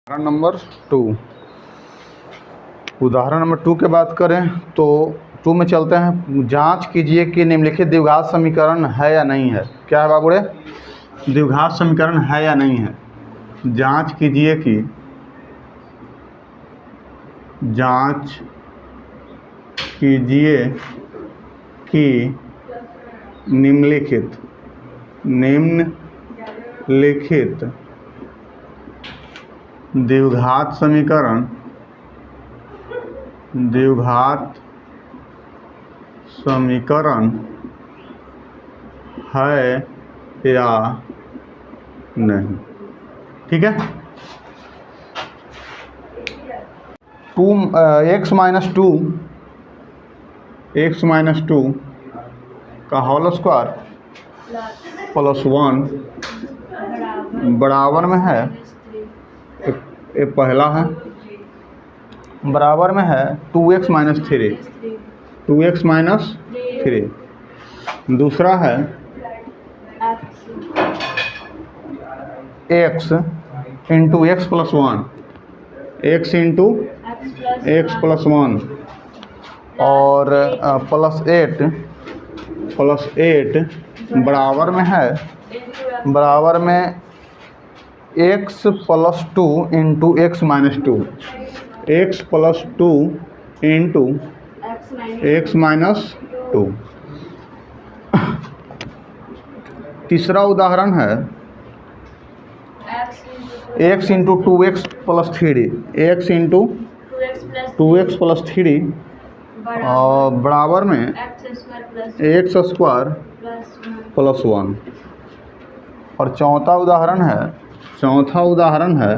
उदाहरण नंबर 2। उदाहरण नंबर 2 की बात करें तो 2 में चलते हैं। जांच कीजिए कि निम्नलिखित द्विघात समीकरण है या नहीं है। क्या है बाबूड़े? द्विघात समीकरण है या नहीं है। जांच कीजिए कि निम्नलिखित द्विघात समीकरण है या नहीं। ठीक है। x माइनस टू का होल स्क्वायर प्लस 1 बराबर में है, ये पहला है, बराबर में है 2x माइनस 3। दूसरा है x into x plus 1, x into x plus 1 और प्लस 8 बराबर में x plus 2 into x minus 2, x plus 2 into x minus 2। तीसरा उदाहरण है x into 2x plus 3, x into 2x plus 3 और बराबर में एक्स स्क्वायर प्लस 1। और चौथा उदाहरण है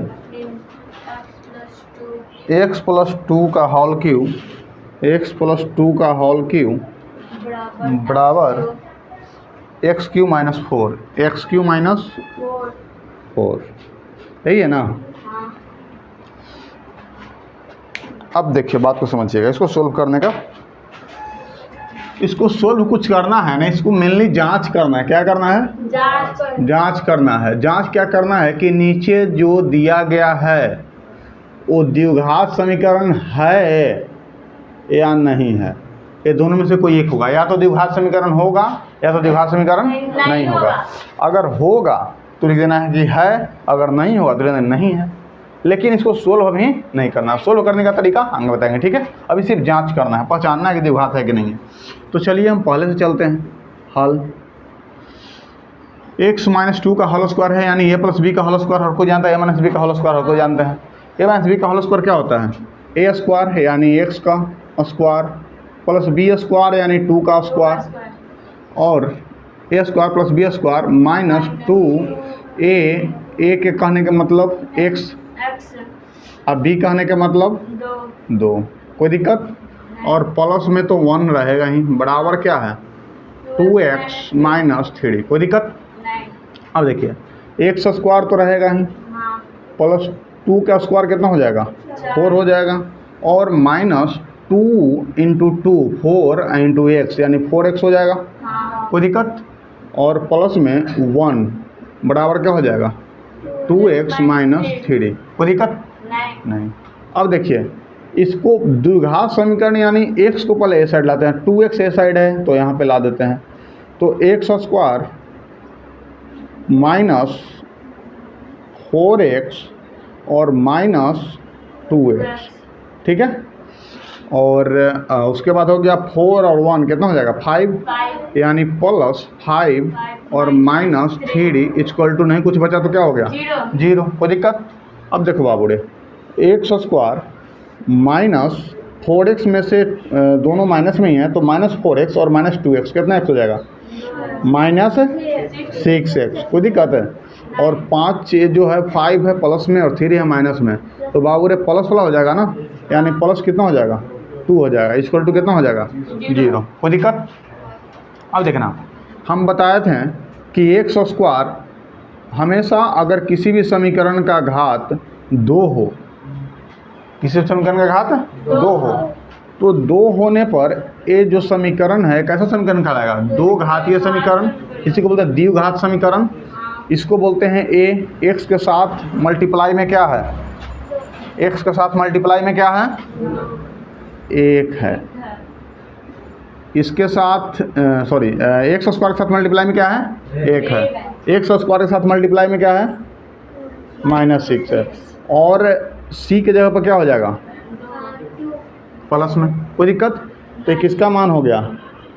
x प्लस 2 का होल क्यूब बराबर एक्स क्यू माइनस 4। यही है ना। अब देखिए, बात को समझिएगा। इसको सोल्व करने का, इसको सोल्व कुछ करना है ना, इसको मेनली जांच करना है। क्या करना है? जांच करना है। जांच क्या करना है कि नीचे जो दिया गया है वो द्विघात समीकरण है या नहीं है। ये दोनों में से कोई एक होगा। या तो द्विघात समीकरण होगा या तो द्विघात समीकरण नहीं होगा। अगर होगा तो लिख देना है कि है, अगर नहीं होगा तो लिख देना नहीं है। लेकिन इसको सोल्व अभी नहीं करना। सोल्व करने का तरीका आगे बताएंगे। ठीक है। अभी सिर्फ जांच करना है, पहचानना है कि द्विघात है कि नहीं है। तो चलिए हम पहले से चलते हैं। हल x माइनस 2 का होल स्क्वायर है, यानी a प्लस बी का होल स्क्वायर हर कोई जानता है। a माइनस बी का होल स्क्वायर हर कोई जानते हैं। a माइनस बी का होल स्क्वायर क्या होता है? a स्क्वायर है यानी x का स्क्वायर प्लस b स्क्वायर यानी 2 का स्क्वायर और a square plus b square minus 2a के कहने का मतलब x अब b कहने का मतलब 2। कोई दिक्कत? और प्लस में तो 1 रहेगा ही, बराबर क्या है? 2x minus 3। कोई दिक्कत? अब देखिए, x स्क्वायर तो रहेगा ही, प्लस 2 का स्क्वायर कितना हो जाएगा? 4 हो जाएगा और माइनस 2 इंटू 2 4 इंटू एक्स यानी 4x हो जाएगा। कोई दिक्कत? और प्लस में 1 बराबर क्या हो जाएगा? 2x minus 3। कोई दिक्कत? नहीं। अब देखिए, इसको द्विघात समीकरण यानी x को पहले ए साइड लाते हैं। 2x ए साइड है तो यहाँ पे ला देते हैं। तो x स्क्वायर माइनस 4x और माइनस 2x। ठीक है। और उसके बाद हो गया 4 और 1 कितना हो जाएगा? 5 यानी प्लस 5 और माइनस 3 इक्वल टू नहीं कुछ बचा तो क्या हो गया? 0। कोई दिक्कत? अब देखो बाबूड़े, एक्स स्क्वायर माइनस 4x में से दोनों माइनस में ही है तो माइनस 4x और माइनस 2x कितना x हो जाएगा? Minus 6x। कोई दिक्कत है? और 5 जो है 5 है प्लस में और 3 है माइनस में, तो बाबूरे प्लस वाला हो जाएगा ना, यानी प्लस कितना हो जाएगा? 2 हो जाएगा। इक्वल टू कितना हो जाएगा? 0। कोई दिक्कत? अब देखना, हम बताए थे कि एक्स स्क्वायर हमेशा अगर किसी भी समीकरण का घात 2 हो, किसी समीकरण का घात 2 हो तो 2 होने पर ये जो समीकरण है कैसा समीकरण कहलाएगा? 2 घातीय समीकरण। इसी को बोलते हैं द्विघात समीकरण। इसको बोलते हैं ए। एक्स के साथ मल्टीप्लाई में क्या है? एक्स के साथ मल्टीप्लाई में क्या है, 1 है। इसके साथ सॉरी एक्स स्क्वायर के साथ मल्टीप्लाई में क्या है, 1 है। एक्स स्क्वायर के साथ मल्टीप्लाई में क्या है, -6 है। और सी के जगह पर क्या हो जाएगा, प्लस में, कोई दिक्कत। तो ये किसका मान हो गया,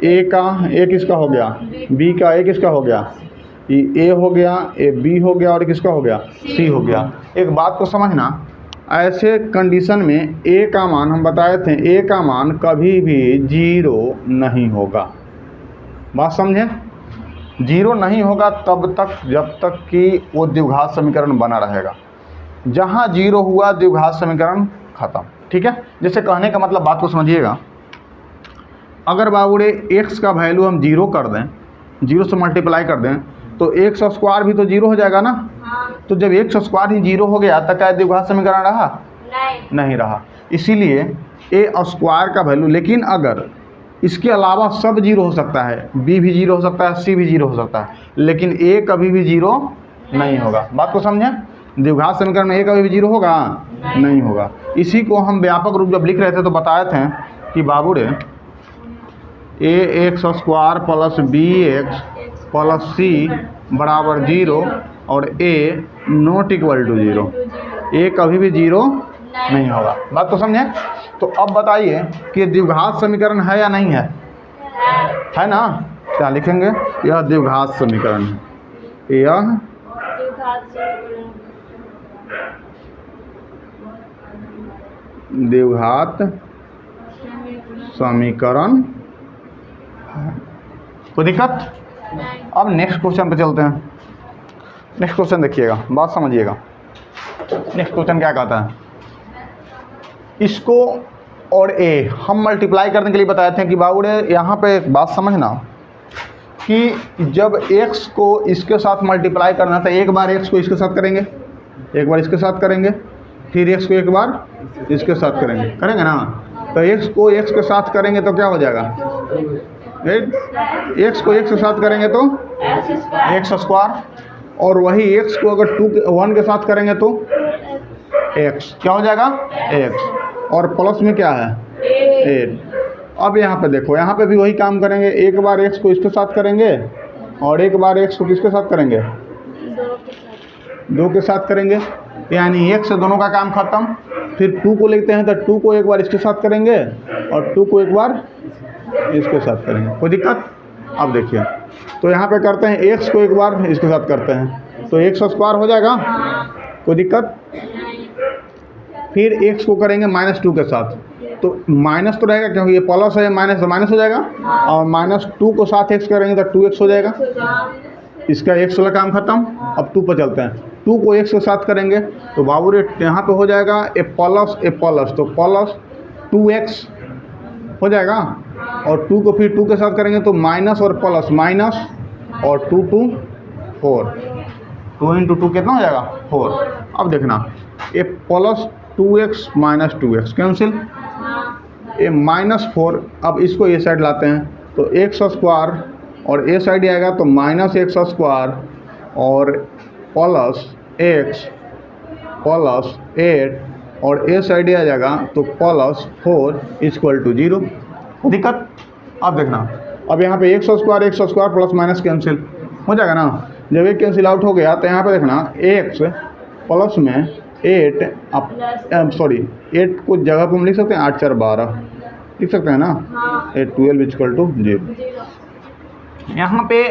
ए का, ए किसका हो गया, बी का, ए किसका हो गया, ये ए हो गया, ए बी हो गया, और किसका हो गया, सी हो गया। एक बात को समझना, ऐसे कंडीशन में ए का मान हम बताए थे, ए का मान कभी भी 0 नहीं होगा। बात समझे, 0 नहीं होगा तब तक जब तक कि वो द्विघात समीकरण बना रहेगा। जहाँ 0 हुआ द्विघात समीकरण खत्म। ठीक है, जैसे कहने का मतलब, बात को समझिएगा, अगर बाबूरे एक्स का वैल्यू हम 0 कर दें, 0 से मल्टीप्लाई कर दें, तो एक्स स्क्वायर भी तो 0 हो जाएगा ना। तो जब एक्स स्क्वायर ही 0 हो गया तो क्या द्विघात समीकरण रहा, नहीं रहा। इसीलिए ए स्क्वायर का वैल्यू, लेकिन अगर इसके अलावा सब 0 हो सकता है, बी भी 0 हो सकता है, सी भी 0 हो सकता है, लेकिन ए कभी भी 0 नहीं होगा। बात को समझें, द्विघात समीकरण में ए कभी भी 0 होगा, नहीं होगा। इसी को हम व्यापक रूप जब लिख रहे थे तो बताए थे कि बाबूरे a x square plus b x plus c बराबर 0 और a not equal to 0, a कभी भी 0 नहीं होगा। बात तो समझें। तो अब बताइए कि द्विघात समीकरण है या नहीं है, है ना। क्या लिखेंगे, यह द्विघात समीकरण है, यह द्विघात समीकरण। कोई दिक्कत। अब नेक्स्ट क्वेश्चन पे चलते हैं। नेक्स्ट क्वेश्चन देखिएगा, बात समझिएगा। नेक्स्ट क्वेश्चन क्या कहता है, इसको और ए हम मल्टीप्लाई करने के लिए बताए थे कि बाबूरे यहाँ पे एक बात समझना कि जब x को इसके साथ मल्टीप्लाई करना था, एक बार x को इसके साथ करेंगे, एक बार इसके साथ करेंगे, फिर x को एक बार इसके साथ करेंगे, करेंगे ना। तो x को x के साथ करेंगे तो क्या हो जाएगा, x को x के साथ करेंगे तो एक्स स्क्वायर, और वही x को अगर 1 के साथ करेंगे तो x क्या हो जाएगा, x, और प्लस में क्या है 8। अब यहाँ पे देखो, यहाँ पे भी वही काम करेंगे, एक बार x को इसके साथ करेंगे और एक बार x को किसके साथ करेंगे, 2 के साथ करेंगे, यानी 1 से दोनों का काम खत्म। फिर 2 को लेते हैं तो 2 को एक बार इसके साथ करेंगे और 2 को एक बार इसके साथ करेंगे, कोई दिक्कत। अब देखिए, तो यहाँ पे करते हैं x को एक बार इसके साथ करते हैं तो एक्स स्क्वायर हो जाएगा, कोई दिक्कत। फिर x को करेंगे -2 के साथ, तो माइनस तो रहेगा क्योंकि ये प्लस है, माइनस तो माइनस हो जाएगा, और -2 को साथ x करेंगे तो 2x हो जाएगा, इसका x वाला काम खत्म। अब 2 पर चलते हैं, 2 को x के साथ करेंगे तो बाबू रे यहाँ पे हो जाएगा ए प्लस, तो प्लस 2x हो जाएगा, और 2 को फिर 2 के साथ करेंगे तो माइनस और प्लस, माइनस और 2 2 4, 2 × 2 कितना हो जाएगा 4। अब देखना, a plus 2x minus 2x cancel, a -4। अब इसको ए साइड लाते हैं तो एक्स स्क्वायर, और ए साइड आएगा तो -x स्क्वायर और प्लस x प्लस 8, और ए साइड आ जाएगा तो +4 = 0, दिक्कत। अब देखना, अब यहाँ पे x square plus minus cancel हो जाएगा ना। जब एक कैंसिल आउट हो गया तो यहाँ पे देखना x प्लस में 8, सॉरी 8 को जगह पर हम लिख सकते हैं 8 4 12 लिख सकते हैं ना, 8 12 = 0। यहाँ पे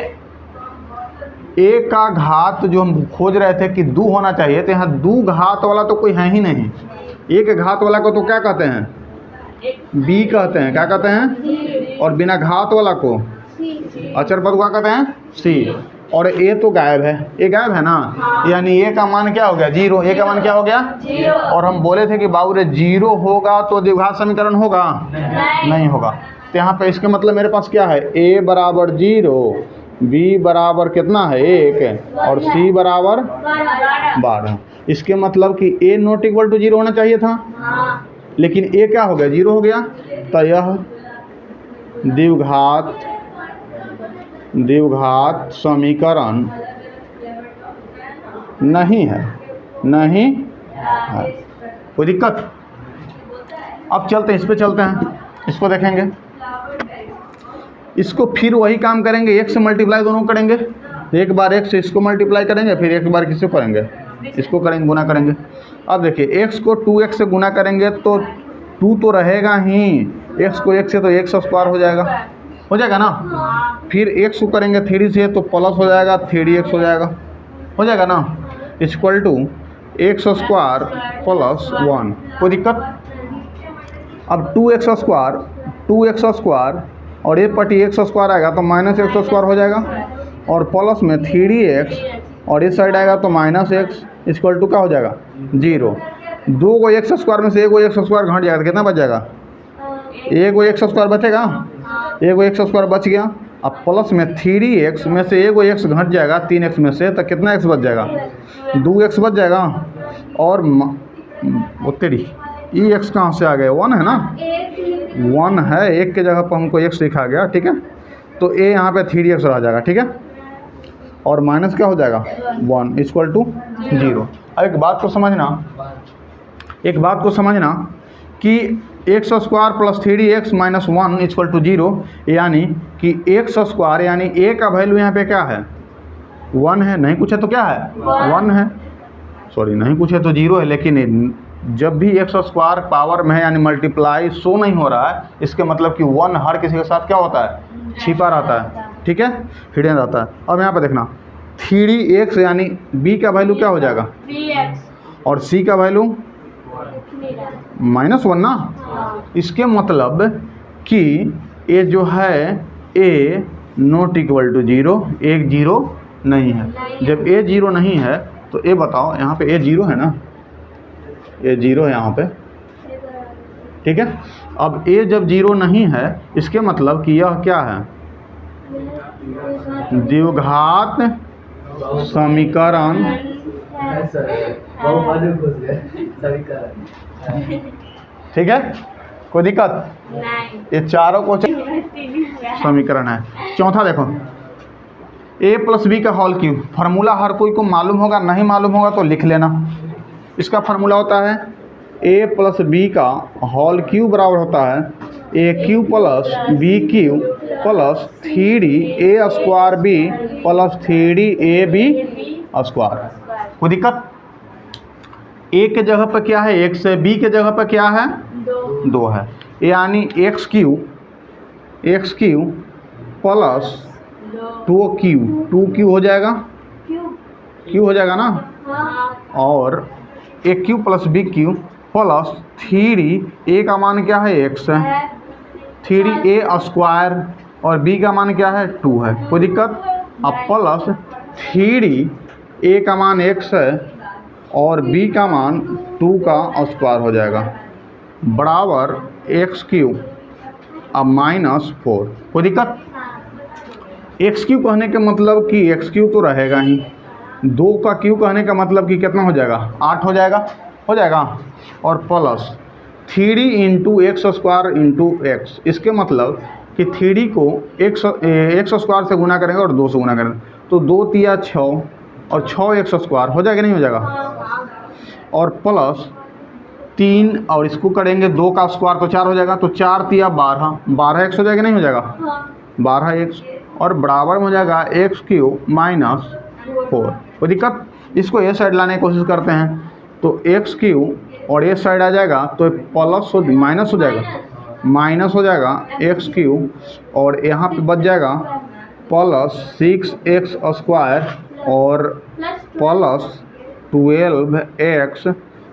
a का घात जो हम खोज रहे थे कि 2 होना चाहिए, तो यहाँ 2 घात वाला तो कोई है ही नहीं। एक घात वाला को तो क्या कहते हैं, b कहते हैं, क्या कहते हैं, और बिना घात वाला को अचर पद को क्या कहते हैं, c। और a तो गायब है, a गायब है ना, यानी a का मान क्या हो गया 0, a का मान क्या हो गया 0। और हम बोले थे कि बाबू रे 0 होगा तो द्विघात समीकरण होगा, नहीं होगा। तो यहाँ पे इसका मतलब मेरे पास क्या है, a बराबर 0, b बराबर कितना है 1, और c बराबर 12। इसके मतलब कि a नॉट इक्वल टू 0 होना चाहिए था, लेकिन a क्या हो गया 0 हो गया। तो यह द्विघात समीकरण नहीं है, नहीं है। कोई दिक्कत? अब चलते हैं, इस पे चलते हैं, इसको देखेंगे। इसको फिर वही काम करेंगे, एक से मल्टीप्लाई दोनों करेंगे। एक बार एक से इसको मल्टीप्लाई करेंगे, फिर एक बार किसको करेंगे, इसको करेंगे, गुना करेंगे। अब देखिए x को 2x से गुना करेंगे तो 2 तो रहेगा ही, x को 1 से तो x स्क्वायर हो जाएगा ना। फिर x को करेंगे 3 से तो प्लस हो जाएगा, 3x हो जाएगा ना, equal to x square plus 1। कोई दिक्कत? अब 2x स्क्वायर और ये पटी x स्क्वायर आएगा तो माइनस x स्क्वायर हो जाएगा, और प्लस में 3x और इस साइड आएगा तो माइनस x इक्वल टू क्या हो जाएगा, 0। 2 को x स्क्वायर में से 1 को x स्क्वायर घट जाएगा तो कितना बच जाएगा, 1 को x स्क्वायर बचेगा, 1 को x स्क्वायर बच गया। अब प्लस में 3x में से 1 को x घट जाएगा 3x में से, तो कितना x बच जाएगा, 2x बच जाएगा। और वो तेरी ये x कहाँ से आ गया, 1 है ना, 1 है, 1 के जगह पर हमको x लिखा गया, ठीक है। तो a यहाँ पे 3x रह जाएगा, ठीक है, और माइनस क्या हो जाएगा 1 इक्वल टू 0। अब एक बात को समझना कि x square plus 3x minus 1 equal to 0, यानी कि x स्क्वायर यानी a का वैल्यू यहाँ पे क्या है, 1 है, नहीं कुछ है तो क्या है 1 है, सॉरी नहीं कुछ है तो 0 है। लेकिन जब भी x स्क्वायर पावर में है यानी मल्टीप्लाई शो नहीं हो रहा है, इसके मतलब कि 1 हर किसी के साथ क्या होता है, छिपा रहता है, ठीक है, हिडन रहता है। अब यहाँ पे देखना 3x यानी b का वैल्यू क्या हो जाएगा, और c का वैल्यू -1 ना। इसके मतलब कि a जो है a नॉट इक्वल टू 0, एक 0 नहीं है। जब a 0 नहीं है तो a बताओ, यहाँ पे a 0 है ना, a 0 है यहाँ पे, ठीक है। अब a जब 0 नहीं है, इसके मतलब कि यह क्या है, द्विघात समीकरण, ठीक है, कोई दिक्कत नहीं, ये चारों को समीकरण है। चौथा देखो, a प्लस बी का होल क्यूब। फार्मूला हर कोई को मालूम होगा, नहीं मालूम होगा तो लिख लेना। इसका फार्मूला होता है a प्लस बी का होल क्यूब बराबर होता है a cube plus B cube plus 3a square b plus 3ab square. कोई दिक्कत? a के जगह पर क्या है, x है, b के जगह पर क्या है, 2 है, यानी x क्यूब प्लस 2q हो जाएगा, q हो जाएगा ना, और a cube plus b cube plus 3a का मान क्या है, x है, 3a स्क्वायर, और b का मान क्या है, 2 है। कोई दिक्कत? अब प्लस 3a का मान x है और b का मान 2 का स्क्वायर हो जाएगा, बराबर x क्यूब अब -4। कोई दिक्कत? एक्स क्यू कहने के मतलब कि एक्स क्यू तो रहेगा ही, 2 का क्यू कहने का मतलब कि कितना हो जाएगा, 8 हो जाएगा, और plus 3 into x square into x. इसके मतलब कि 3 को एक्स स्क्वायर से गुना करेंगे और 2 से गुना करेंगे तो 2 तिया 6 और 6 एक्स स्क्वायर हो जाएगा, नहीं हो जाएगा, और प्लस 3 और इसको करेंगे 2 का स्क्वायर तो 4 हो जाएगा, तो 4 तिया 12 एक्स हो जाएगा, नहीं हो जाएगा 12 एक्स, और बराबर में हो जाएगा एक्स क्यूब -4। कोई दिक्कत? इसको ये साइड लाने की कोशिश करते हैं तो एक्स क्यूब और ये साइड आ जाएगा तो प्लस माइनस हो जाएगा एक्स क्यूब, और यहाँ पे बच जाएगा प्लस 6x स्क्वायर और प्लस 12x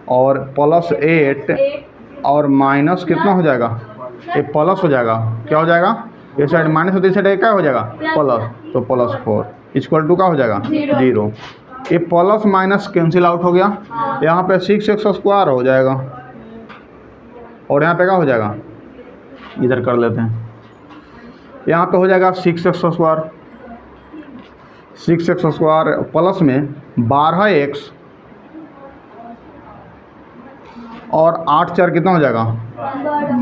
और प्लस 8 और माइनस कितना हो जाएगा, ये प्लस हो जाएगा, क्या हो जाएगा, ये साइड माइनस होती है, साइड क्या हो जाएगा प्लस, तो +4 इक्वल टू क्या हो जाएगा 0। ये प्लस माइनस कैंसिल आउट हो गया, यहाँ पे 6x स्क्वायर हो जाएगा, और यहाँ पे क्या हो जाएगा, इधर कर लेते हैं, यहाँ पे हो जाएगा 6x स्क्वायर प्लस में 12x और 8 4 कितना हो जाएगा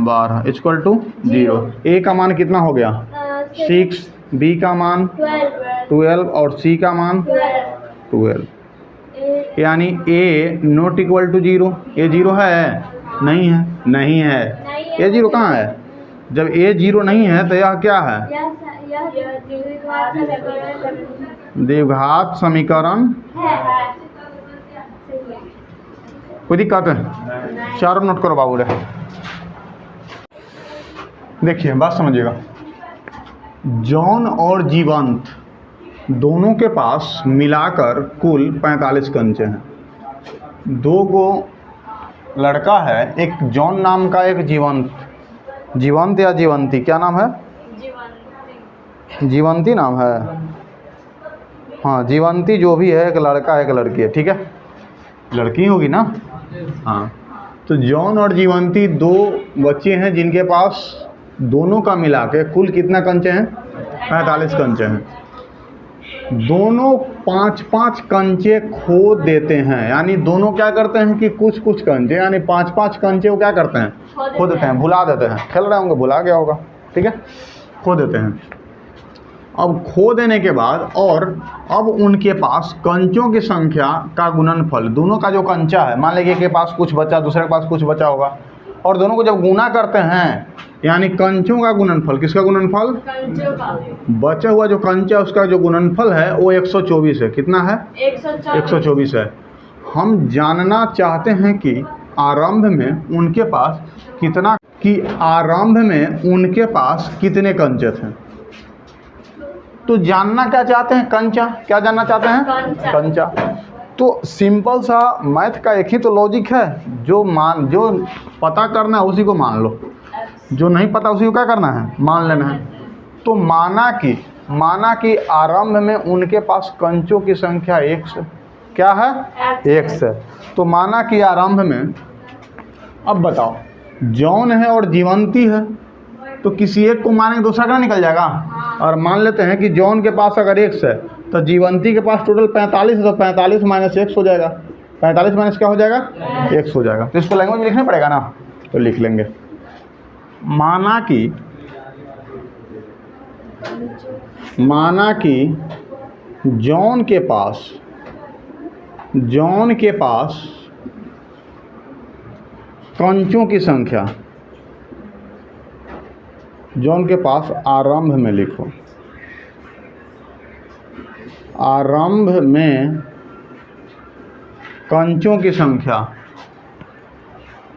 12 इक्वल टू 0। ए का मान कितना हो गया 6, बी का मान 12 और सी का मान 12। यानी ए नॉट इक्वल टू 0। ए 0 है? नहीं है, नहीं है। ए 0 कहाँ है? जब ए 0 नहीं है तो यह क्या है? द्विघात समीकरण। कोई दिक्कत है? चारों नोट करो बाबू रे। देखिए बात समझिएगा, जॉन और जीवंत दोनों के पास मिलाकर कुल 45 कंचे हैं। दो गो लड़का है, एक जॉन नाम का, एक जीवंत या जीवंती, क्या नाम है? जीवंती नाम है। हाँ जीवंती जो भी है, एक लड़का एक लड़की है, ठीक है, लड़की होगी ना। हाँ तो जॉन और जीवंती दो बच्चे हैं जिनके पास दोनों का मिला के कुल कितना कंचे हैं? 45 कंचे हैं। दोनों 5-5 कंचे खो देते हैं, यानी दोनों क्या करते हैं कि कुछ कुछ कंचे यानी 5-5 कंचे वो क्या करते हैं? खो देते हैं, भुला देते हैं। खेल रहे होंगे, भुला गया होगा, ठीक है, खो देते हैं। अब खो देने के बाद और अब उनके पास कंचों की संख्या का गुणनफल, दोनों का जो कंचा है, मान लीजिए के पास कुछ बचा, दूसरे के पास कुछ बचा होगा, और दोनों को जब गुना करते हैं यानी कंचों का गुणनफल, किसका गुणनफल? बचा हुआ जो कंचा उसका जो गुणनफल है वो 124 है। कितना है? 124 है। हम जानना चाहते हैं कि आरंभ में उनके पास कितना, कि आरंभ में उनके पास कितने कंचे थे। तो जानना क्या चाहते हैं? कंचा। क्या जानना चाहते हैं? कंचा। तो सिंपल सा मैथ का एक ही तो लॉजिक है, जो पता करना है उसी को मान लो, जो नहीं पता उसी को क्या करना है? मान लेना है। तो माना कि आरंभ में उनके पास कंचों की संख्या x क्या है? x है। तो माना कि आरंभ में, अब बताओ, जॉन है और जीवंती है, तो किसी एक को मानेंगे दूसरा का निकल जाएगा। और मान लेते हैं कि जॉन के पास अगर x है तो जीवंती के पास टोटल 45 है, तो 45 माइनस x हो जाएगा। 45 माइनस क्या हो जाएगा? x हो जाएगा। तो इसको लैंग्वेज में लिखना पड़ेगा ना, तो लिख लेंगे। माना कि जॉन के पास कंचों की संख्या, जॉन के पास आरंभ में लिखो, आरंभ में कंचों की संख्या,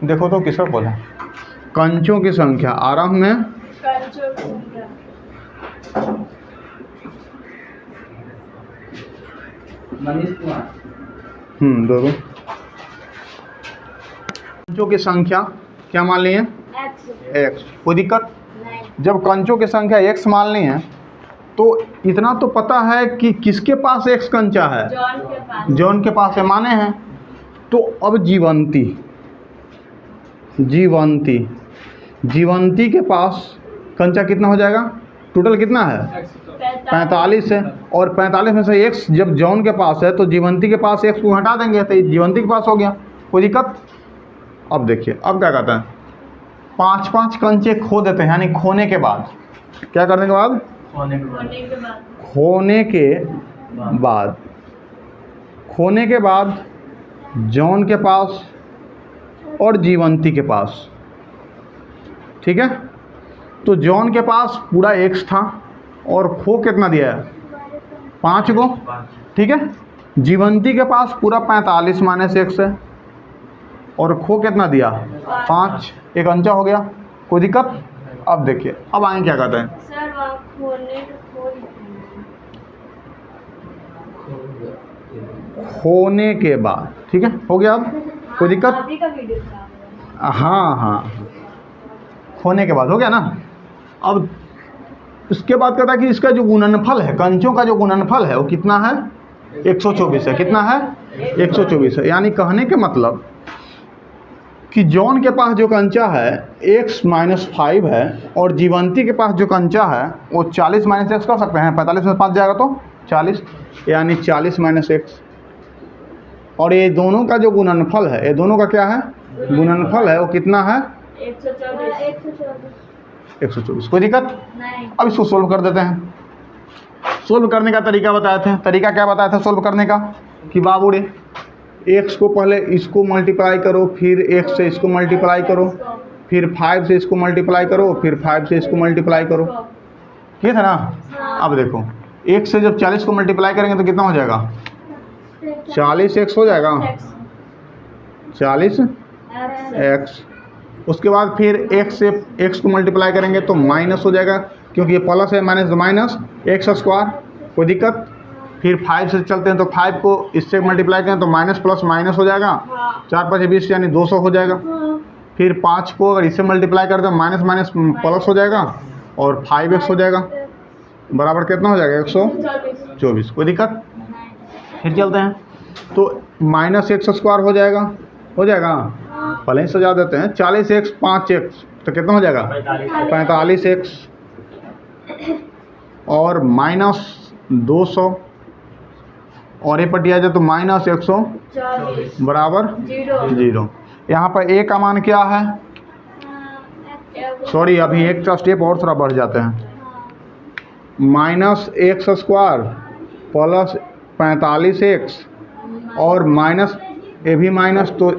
देखो तो किसका बोला? कंचों की संख्या आरंभ में दोनों कंचों की संख्या क्या मान ली है? x। कोई दिक्कत? जब कंचों की संख्या x मान ली है तो इतना तो पता है कि किसके पास x कंचा है? जॉन के पास है, माने हैं। तो अब जीवंती के पास कंचा कितना हो जाएगा? टोटल कितना है? 45 है। और 45 में से x जब जॉन के पास है तो जीवंती के पास x को हटा देंगे तो जीवंती के पास हो गया। कोई दिक्कत? अब देखिए, अब क्या कहते हैं, 5-5 कंचे खो देते हैं, यानी खोने के बाद, क्या करने के बाद? खोने के बाद जॉन के पास और जीवंती के पास, ठीक है। तो जॉन के पास पूरा x था और खो कितना दिया है? 5 गो, ठीक है। जीवंती के पास पूरा 45 माइनस x है और खो कितना दिया? 5, एक अंचा हो गया। कोई दिक्कत? अब देखिए, अब आगे क्या कहते हैं, खोने के बाद, ठीक है, हो गया। अब कोई दिक्कत? हाँ, खोने के बाद हो गया ना। अब उसके बाद कहता है कि इसका जो गुणनफल है, कंचों का जो गुणनफल है वो कितना है? 124 है। कितना है? 124 है। यानी कहने के मतलब कि जॉन के पास जो कंचा है x माइनस 5 है और जीवंती के पास जो कंचा है वो 40 माइनस x कर सकते हैं। 45 में 5 जाएगा तो 40, यानी 40 माइनस x। और ये दोनों का जो गुणनफल है, ये दोनों का क्या है? गुणनफल है, वो कितना है? 124। कोई दिक्कत नहीं। अब इसको सोल्व कर देते हैं। सोल्व करने का तरीका बताए थे। तरीका क्या बताया था सोल्व करने का? कि बाबू रे x को पहले इसको मल्टीप्लाई करो, फिर x से इसको मल्टीप्लाई करो, फिर 5 से इसको मल्टीप्लाई करो, फिर 5 से इसको मल्टीप्लाई करो। ये था ना। अब देखो x से जब 40 को मल्टीप्लाई करेंगे तो कितना हो जाएगा? 40x हो जाएगा, 40x। उसके बाद फिर x से x को मल्टीप्लाई करेंगे तो माइनस हो जाएगा, क्योंकि ये प्लस है, माइनस माइनस x स्क्वायर, कोई दिक्कत। फिर 5 से चलते हैं तो 5 को इससे मल्टीप्लाई करें तो माइनस प्लस माइनस हो जाएगा, 4 5 20 यानी 200 हो जाएगा। फिर 5 को अगर इससे मल्टीप्लाई करते हैं तो माइनस माइनस प्लस हो जाएगा और 5x हो जाएगा, बराबर कितना हो जाएगा? 124। कोई दिक्कत? फिर चलते हैं तो माइनस x स्क्वायर हो जाएगा, पहले ही सजा देते हैं। 40x 5x तो कितना हो जाएगा? 45x और माइनस 200 और ये पटिया जाए तो माइनस 124 बराबर 0। यहाँ पर a का मान क्या है? सॉरी, अभी एक का स्टेप और थोड़ा बढ़ जाते हैं। Minus x square plus 45x और माइनस ए भी माइनस, तो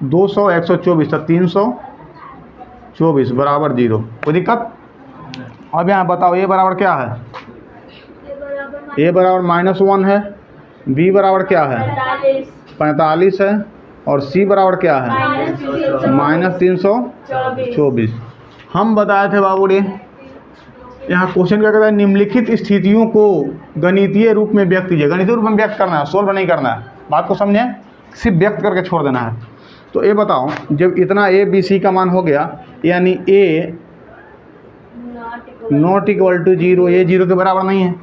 200 124 तो 324 बराबर 0। कोई दिक्कत? अब यहाँ बताओ a बराबर क्या है? a बराबर -1 है, b बराबर क्या है? 45 है और c बराबर क्या है? -324। हम बताए थे बाबू रे, यहाँ क्वेश्चन क्या कहता है? निम्नलिखित स्थितियों को गणितीय रूप में व्यक्त कीजिए। गणितीय रूप में व्यक्त करना है, सोल्व नहीं करना है। बात को समझे? सिर्फ व्यक्त करके छोड़ देना है। तो ये बताओ, जब इतना a b c का मान हो गया, यानी a नॉट इक्वल टू 0, ये 0 के बराबर नहीं है,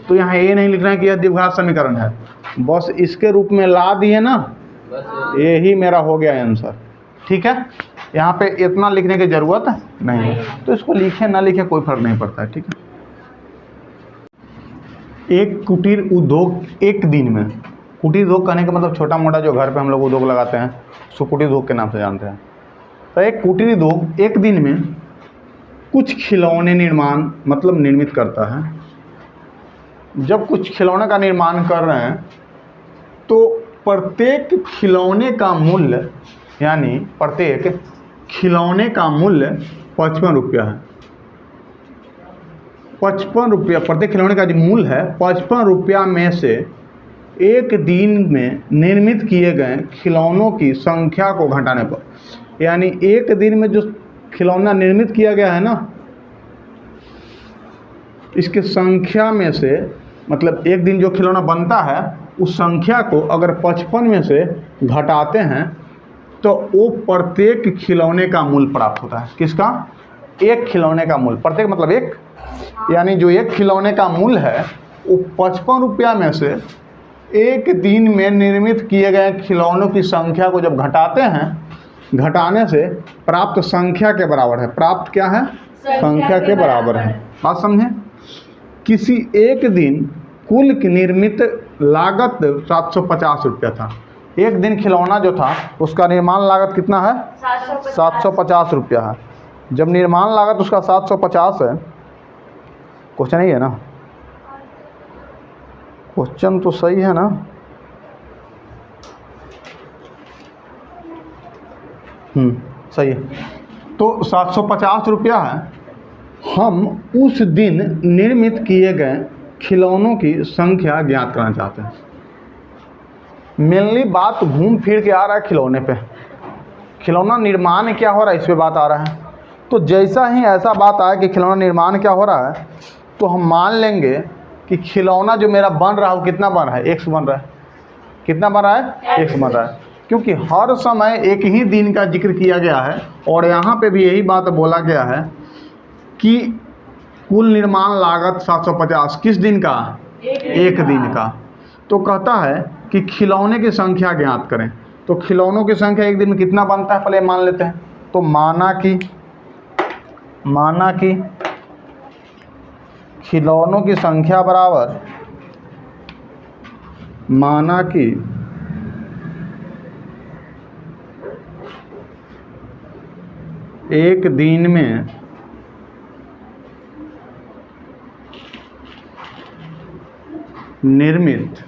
तो यहाँ a नहीं लिखना है कि यह द्विघात समीकरण है, बस इसके रूप में ला दिए ना, यही मेरा हो गया आंसर। ठीक है, यहाँ पे इतना लिखने की ज़रूरत नहीं है, तो इसको लिखे ना लिखे कोई फर्क नहीं पड़ता है। ठीक है, एक कुटीर उद्योग एक दिन में, कुटीर उद्योग कहने का मतलब छोटा मोटा जो घर पे हम लोग उद्योग लगाते हैं उसको कुटीर उद्योग के नाम से जानते हैं। तो एक कुटीर उद्योग एक दिन में कुछ खिलौने निर्मित करता है। जब कुछ खिलौने का निर्माण कर रहे हैं तो प्रत्येक खिलौने का मूल्य, यानी प्रत्येक खिलौने का मूल्य 55 रुपया है। 55 रुपया प्रत्येक खिलौने का जो मूल्य है, 55 रुपया में से एक दिन में निर्मित किए गए खिलौनों की संख्या को घटाने पर, यानी एक दिन में जो खिलौना निर्मित किया गया है ना, इसके संख्या में से, मतलब एक दिन जो खिलौना बनता है उस संख्या को अगर 55 में से घटाते हैं तो वो प्रत्येक खिलौने का मूल्य प्राप्त होता है। किसका? एक खिलौने का मूल्य, प्रत्येक मतलब एक, यानी जो एक खिलौने का मूल्य है वो 55 रुपया में से एक दिन में निर्मित किए गए खिलौनों की संख्या को जब घटाते हैं, घटाने से प्राप्त संख्या के बराबर है। प्राप्त क्या है? संख्या के बराबर है। बात समझे? किसी एक दिन कुल निर्मित लागत 750 रुपया था। एक दिन खिलौना जो था उसका निर्माण लागत कितना है? 750 रुपया है। जब निर्माण लागत उसका 750 है, क्वेश्चन ही है ना, क्वेश्चन तो सही है ना? सही है। तो 750 रुपया है। हम उस दिन निर्मित किए गए खिलौनों की संख्या ज्ञात करना चाहते हैं। मेनली बात घूम फिर के आ रहा है खिलौने पे, खिलौना निर्माण क्या हो रहा है इस पे बात आ रहा है। तो जैसा ही ऐसा बात आए कि खिलौना निर्माण क्या हो रहा है, तो हम मान लेंगे कि खिलौना जो मेरा बन रहा है वो कितना बन रहा है? x बन रहा है। कितना बन रहा है? x बन रहा है, क्योंकि हर समय एक ही दिन का जिक्र किया गया है और यहाँ पे भी यही बात बोला गया है कि कुल निर्माण लागत 750 किस दिन का? एक दिन का। तो कहता है कि खिलौने की संख्या ज्ञात करें। तो खिलौनों की संख्या एक दिन में कितना बनता है पहले मान लेते हैं। तो माना कि खिलौनों की संख्या बराबर, माना कि एक दिन में निर्मित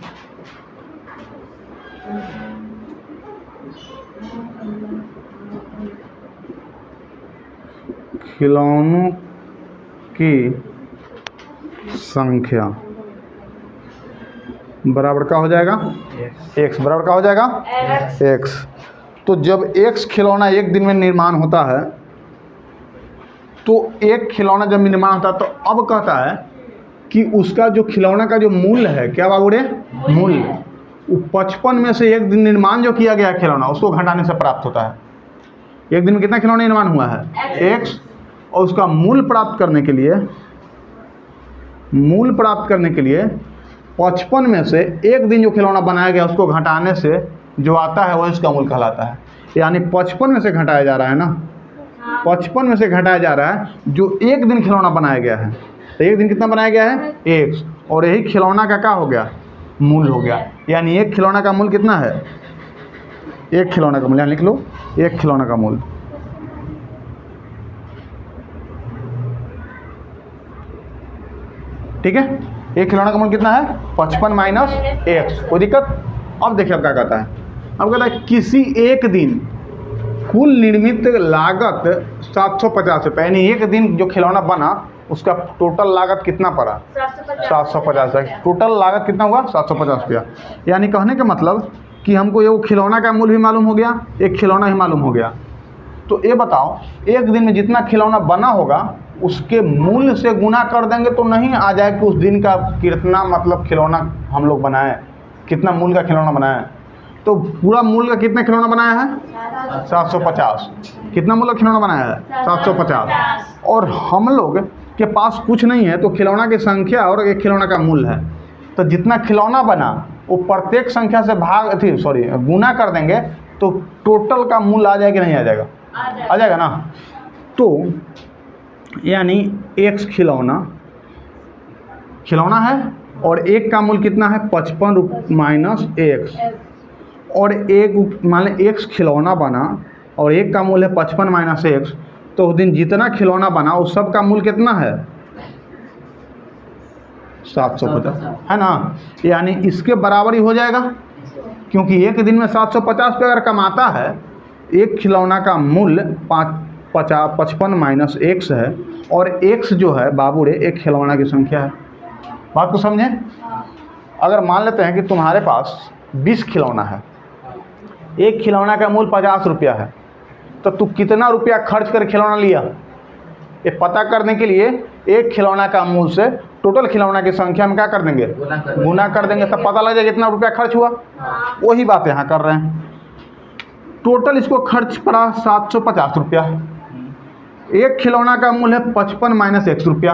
खिलौनों की संख्या बराबर क्या हो जाएगा, x बराबर क्या हो जाएगा, x। तो जब x खिलौना एक दिन में निर्माण होता है, तो एक खिलौना जब निर्माण होता है, तो अब कहता है कि उसका जो खिलौना का जो मूल्य है, क्या बाबूरे, मूल्य, 55 में से एक दिन निर्माण जो किया गया खिलौना उसको घटाने से प्राप्त होता है। एक दिन में कितना खिलौना निर्माण हुआ है, x, और उसका मूल्य प्राप्त करने के लिए 55 में से एक दिन जो खिलौना बनाया गया उसको घटाने से जो आता है वह इसका मूल्य कहलाता है। यानी 55 में से घटाया जा रहा है ना, 55 में से घटाया जा रहा है जो एक दिन खिलौना बनाया गया है। तो एक दिन कितना बनाया गया है, x, और यही खिलौना का क्या हो गया, मूल्य हो गया। यानी एक खिलौना का मूल्य कितना है, एक खिलौना का मूल्य, लिख लो, एक खिलौना का मूल्य, ठीक है। एक खिलौना का मूल्य कितना है, 55 माइनस x। कोई दिक्कत। अब देखिए अब क्या कहता है, अब कहता है किसी एक दिन कुल निर्मित लागत 750 रुपये, यानी एक दिन जो खिलौना बना उसका टोटल लागत कितना पड़ा, 750। टोटल लागत कितना हुआ, 750 रुपया। यानी कहने का मतलब कि हमको ये खिलौना का मूल्य भी मालूम हो गया, एक खिलौना ही मालूम हो गया। तो ये बताओ, एक दिन में जितना खिलौना बना होगा उसके मूल्य से गुना कर देंगे तो नहीं आ जाए कि उस दिन का कितना मतलब खिलौना हम लोग बनाए, कितना मूल्य का खिलौना बनाए। तो पूरा मूल्य का कितना खिलौना बनाया है, 750। कितना मूल्य का खिलौना बनाया है, 750। और हम लोग के पास कुछ नहीं है, तो खिलौना की संख्या और एक खिलौना का मूल्य है। तो जितना खिलौना बना वो प्रत्येक संख्या से गुना कर देंगे तो टोटल का मूल्य आ जाएगा, नहीं आ जाएगा, आ जाएगा ना। तो यानी x खिलौना है और एक का मूल्य कितना है, 55 माइनस x, और एक मान लें x खिलौना बना और एक का मूल्य है 55 माइनस x, तो उस दिन जितना खिलौना बना उस सब का मूल्य कितना है, 750, है ना। यानी इसके बराबर ही हो जाएगा, क्योंकि एक दिन में 750 पे अगर कमाता है, एक खिलौना का मूल्य 55 माइनस x है, और x जो है बाबूरे एक खिलौना की संख्या है। बात को समझें। अगर मान लेते हैं कि तुम्हारे पास 20 खिलौना है, एक खिलौना का मूल्य 50 रुपया है, तो तू कितना रुपया खर्च कर खिलौना लिया, ये पता करने के लिए एक खिलौना का मूल्य से टोटल खिलौना की संख्या में क्या कर देंगे, गुना कर देंगे, तब पता लग जाएगा कितना रुपया खर्च हुआ। वही बात यहाँ कर रहे हैं। टोटल इसको खर्च पड़ा 750 रुपया, एक खिलौना का मूल्य है 55 माइनस x रुपया,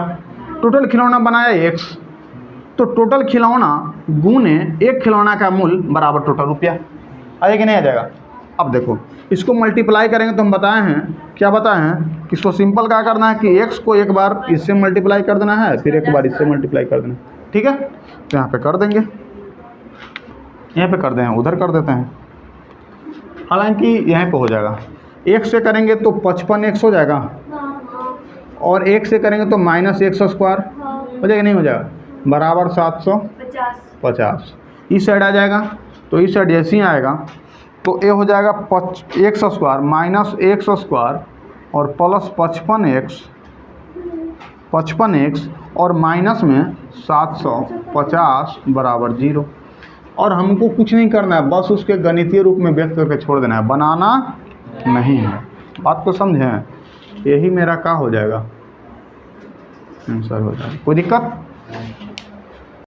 टोटल खिलौना बनाया x, तो टोटल खिलौना गुने एक खिलौना का मूल्य बराबर टोटल रुपया। आएगा कि नहीं आ जाएगा। अब देखो इसको मल्टीप्लाई करेंगे तो हम बताए हैं, क्या बताए हैं कि इसको सिंपल क्या करना है कि x को एक बार इससे मल्टीप्लाई कर देना है, फिर एक बार इससे मल्टीप्लाई कर देना है, ठीक है। तो यहाँ पे कर देंगे, यहाँ पे कर दें, उधर कर देते हैं, हालांकि यहाँ पे हो जाएगा। एक से करेंगे तो 55x हो जाएगा, और एक से करेंगे तो माइनस x स्क्वायर हो जाएगा, नहीं हो जाएगा, बराबर 750। इस साइड आ जाएगा, तो इस साइड जैसे ही आएगा तो ये हो जाएगा x square minus x square और प्लस 55x और माइनस में 750 बराबर 0। और हमको कुछ नहीं करना है, बस उसके गणितीय रूप में व्यक्त करके छोड़ देना है, बनाना नहीं है। बात को समझें, यही मेरा क्या हो जाएगा, आंसर हो जाएगा। कोई दिक्कत।